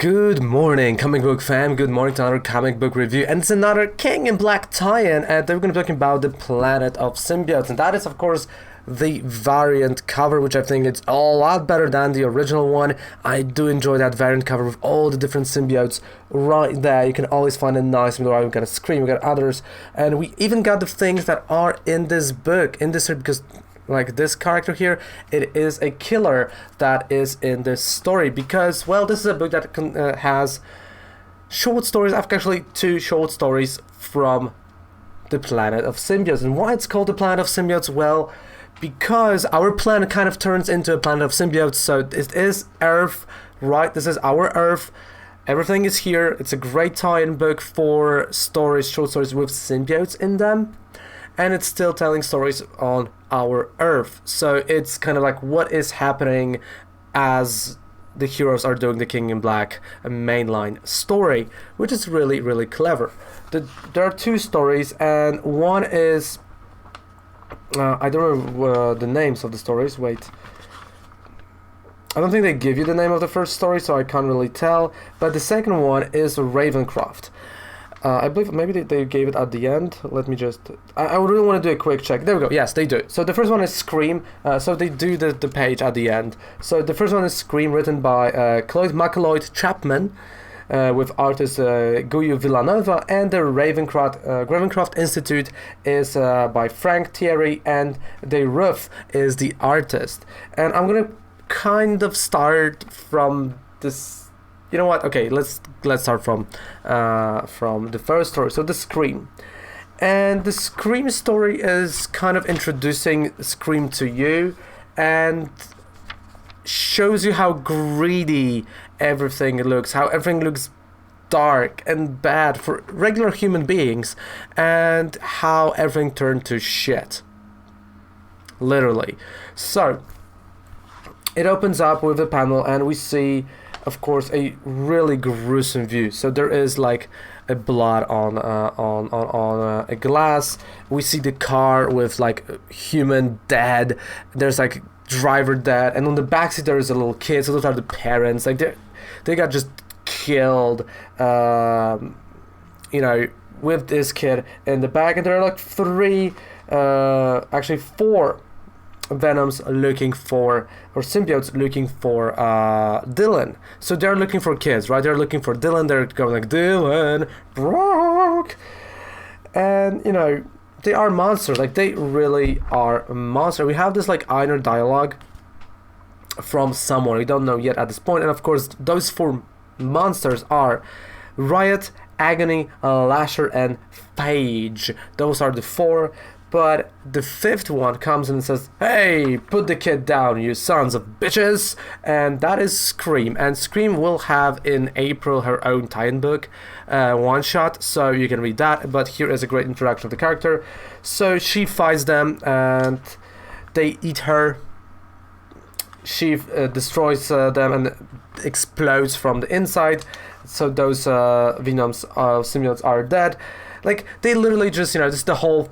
Good morning, comic book fam. Good morning to another comic book review, and it's another King in Black tie-in, and we're going to be talking about the Planet of Symbiotes, and that is, of course, the variant cover, which I think it's a lot better than the original one. I do enjoy that variant cover with all the different symbiotes right there. You can always find a nice middle. We got a Scream, we got others, and we even got the things that are in this book, because like this character here, it is a killer that is in this story, because, well, this is a book that has short stories. I've actually two short stories from the Planet of Symbiotes. And why it's called the Planet of Symbiotes? Well, because our planet kind of turns into a planet of symbiotes. So it is Earth, right? This is our Earth. Everything is here. It's a great tie-in book for stories, short stories with symbiotes in them. And it's still telling stories on our Earth. So it's kind of like what is happening as the heroes are doing the King in Black mainline story, which is really, really clever. There are two stories, and one is... I don't know the names of the stories. Wait. I don't think they give you the name of the first story, so I can't really tell. But the second one is Ravencroft. I believe maybe they gave it at the end. Let me just... I would really want to do a quick check. There we go. Yes, they do. So the first one is Scream. So they do the page at the end. So the first one is Scream, written by Cloyd McLeod Chapman, with artist Guyu Villanova, and the Ravencroft Institute is by Frank Thierry, and De Ruff is the artist. And I'm gonna kind of start from this. You know what? Okay, let's start from the first story. So the Scream, and the Scream story is kind of introducing Scream to you, and shows you how greedy everything looks, how everything looks dark and bad for regular human beings, and how everything turned to shit. Literally. So it opens up with a panel, and we see, of course, a really gruesome view. So there is like a blood on a glass. We see the car with like human dead. There's like driver dead, and on the backseat there is a little kid. So those are the parents. Like they got just killed. With this kid in the back, and there are like four Venoms looking for, or symbiotes looking for Dylan. So they're looking for kids, right? They're looking for Dylan. They're going like, Dylan, Brock. And, they are monsters. Like, they really are a monster. We have this like inner dialogue from someone we don't know yet at this point. And of course, those four monsters are Riot, Agony, Lasher, and Phage. Those are the four. But the fifth one comes in and says, "Hey, put the kid down, you sons of bitches!" And that is Scream. And Scream will have in April her own tie-in book, one-shot, so you can read that. But here is a great introduction of the character. So she fights them, and they eat her. She destroys them and explodes from the inside. So those Venoms, symbiotes are dead. Like, they literally just, this is the whole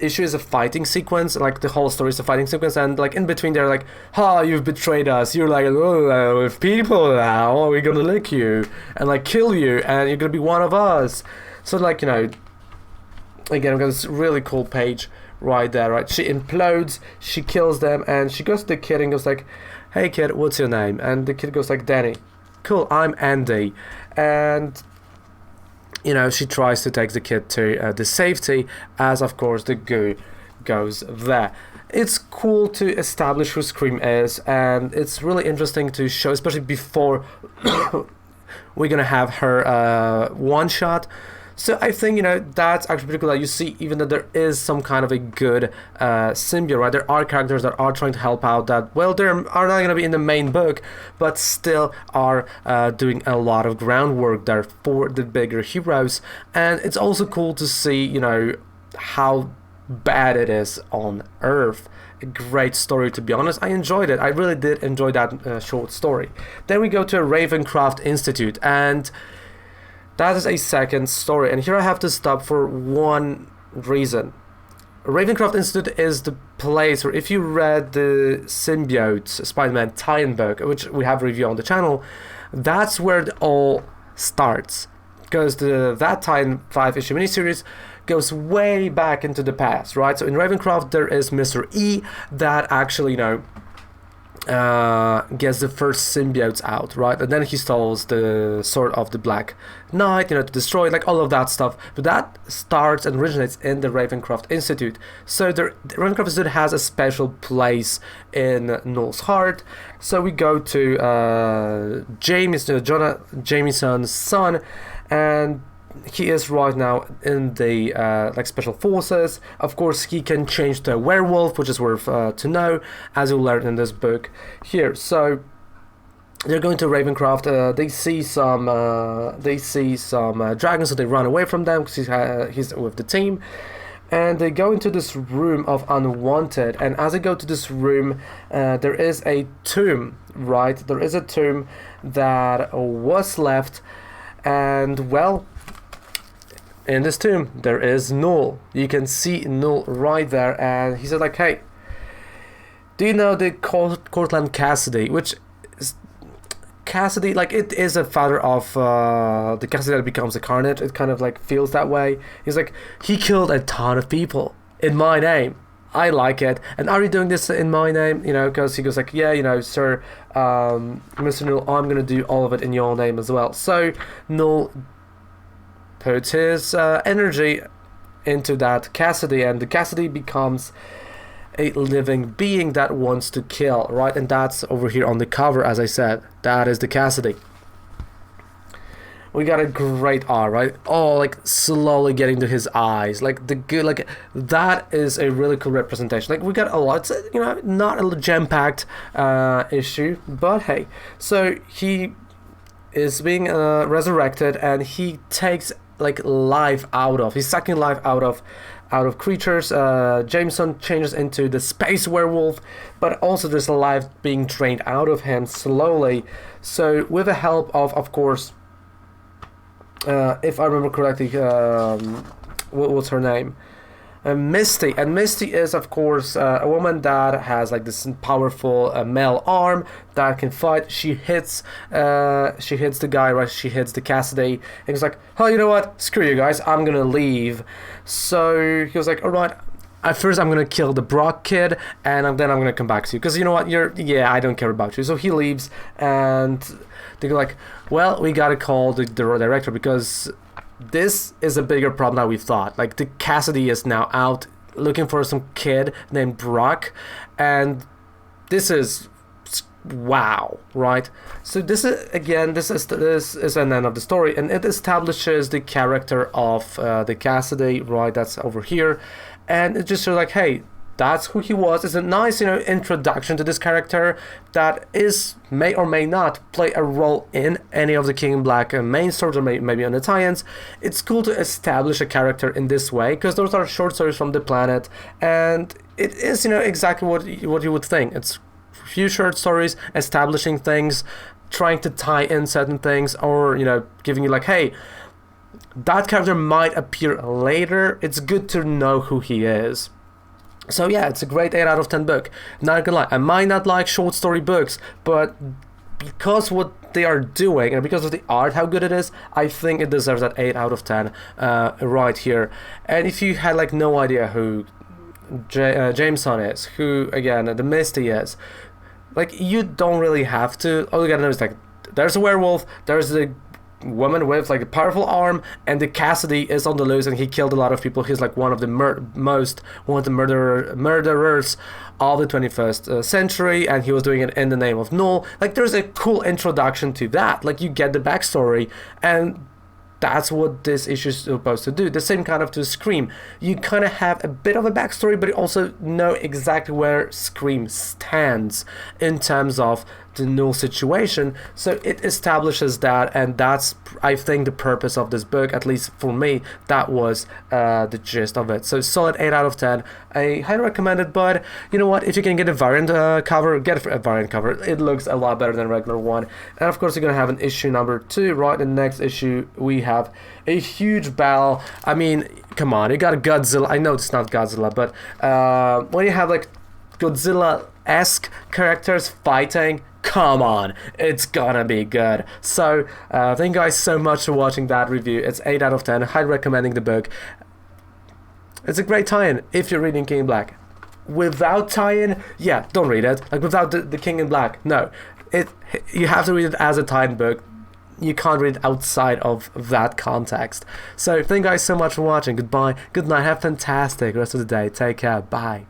issue is a fighting sequence, like the whole story is a fighting sequence, and like in between they're like, you've betrayed us, you're like, with people now, we're gonna lick you and like kill you, and you're gonna be one of us. So like, again, we've got this really cool page right there, right? She implodes, she kills them, and she goes to the kid and goes like, "Hey kid, what's your name?" And the kid goes like, "Danny." "Cool, I'm Andy." And she tries to take the kid to the safety, as of course the goo goes there. It's cool to establish who Scream is, and it's really interesting to show, especially before we're gonna have her one shot. So I think, that's actually pretty cool that you see even that there is some kind of a good symbiote, right? There are characters that are trying to help out that, well, they are not going to be in the main book, but still are doing a lot of groundwork there for the bigger heroes. And it's also cool to see, how bad it is on Earth. A great story, to be honest. I enjoyed it. I really did enjoy that short story. Then we go to Ravencroft Institute, and that is a second story, and here I have to stop for one reason. Ravencroft Institute is the place where, if you read the Symbiotes Spider-Man tie-in book, which we have a review on the channel, that's where it all starts. Because that time 5-issue miniseries goes way back into the past, right? So in Ravencroft, there is Mr. E that actually, gets the first symbiotes out, right? And then he steals the sword of the Black Knight, to destroy it, like all of that stuff. But that starts and originates in the Ravencroft Institute. So the Ravencroft Institute has a special place in Noel's heart. So we go to Jameson's son, and he is right now in the special forces. Of course, he can change to a werewolf, which is worth to know, as you'll learn in this book here. So they're going to Ravencroft. They see some dragons, so they run away from them because he's with the team. And they go into this room of Unwanted. And as they go to this room, there is a tomb, right? There is a tomb that was left. And, well, in this tomb, there is Noel. You can see Noel right there. And he said, like, hey, do you know the Cortland Cassidy? Which is Cassidy, like, it is a father of the Cassidy that becomes a Carnage. It kind of, like, feels that way. He's like, he killed a ton of people in my name. I like it. And are you doing this in my name? Because he goes like, yeah, sir, Mr. Noel, I'm going to do all of it in your name as well. So Noel puts his energy into that Cassidy, and the Cassidy becomes a living being that wants to kill, right? And that's over here on the cover, as I said. That is the Cassidy. We got a great art, right? Oh, like slowly getting to his eyes, like the good, like that is a really cool representation. Like we got a lot, not a jam-packed issue, but hey, so he is being resurrected, and he takes like life he's sucking life out of creatures. Jameson changes into the space werewolf, but also there's a life being drained out of him slowly. So with the help of course, if I remember correctly, what's her name? Misty. And Misty is, of course, a woman that has like this powerful male arm that can fight. She hits the guy, right? She hits the Cassidy, and he's like, oh, you know what? Screw you guys, I'm gonna leave. So he was like, all right. At first, I'm gonna kill the Brock kid, and then I'm gonna come back to you, because you know what? I don't care about you. So he leaves, and they go like, well, we gotta call the director, because this is a bigger problem than we thought. Like, the Cassidy is now out looking for some kid named Brock, and this is wow, right? So this is an end of the story, and it establishes the character of the Cassidy, right? That's over here, and it just shows like, hey, that's who he was. It's a nice, introduction to this character that may or may not play a role in any of the King in Black main stories, or maybe on the tie-ins. It's cool to establish a character in this way, because those are short stories from the planet, and it is, exactly what you would think. It's few short stories establishing things, trying to tie in certain things, or giving you like, hey, that character might appear later. It's good to know who he is. So yeah, it's a great 8 out of 10 book. Not gonna lie, I might not like short story books, but because what they are doing and because of the art, how good it is, I think it deserves that 8 out of 10 right here. And if you had like no idea who Jameson is, who again the Misty is, like you don't really have to. All you gotta know is like there's a werewolf, there's a woman with like a powerful arm, and the Cassidy is on the loose, and he killed a lot of people. He's like one of the murderers of the 21st century, and he was doing it in the name of Noel. Like there's a cool introduction to that. Like you get the backstory, and that's what this issue is supposed to do. The same kind of to Scream. You kind of have a bit of a backstory, but you also know exactly where Scream stands in terms of the Noel situation. So it establishes that, and that's, I think, the purpose of this book. At least for me, that was the gist of it. So solid 8 out of 10. I highly recommend it, but you know what? If you can get a variant cover, get a variant cover. It looks a lot better than a regular one. And of course, you're going to have an issue number 2, right? In the next issue, we have a huge battle. I mean, come on, you got a Godzilla. I know it's not Godzilla, but when you have like Godzilla-esque characters fighting, come on, it's gonna be good. So thank you guys so much for watching that review. It's 8 out of 10, highly recommending the book. It's a great tie-in if you're reading King in Black. Without tie-in, yeah, don't read it. Like, without the King in Black, no. You have to read it as a tie-in book. You can't read it outside of that context. So thank you guys so much for watching. Goodbye, good night, have a fantastic rest of the day. Take care, bye.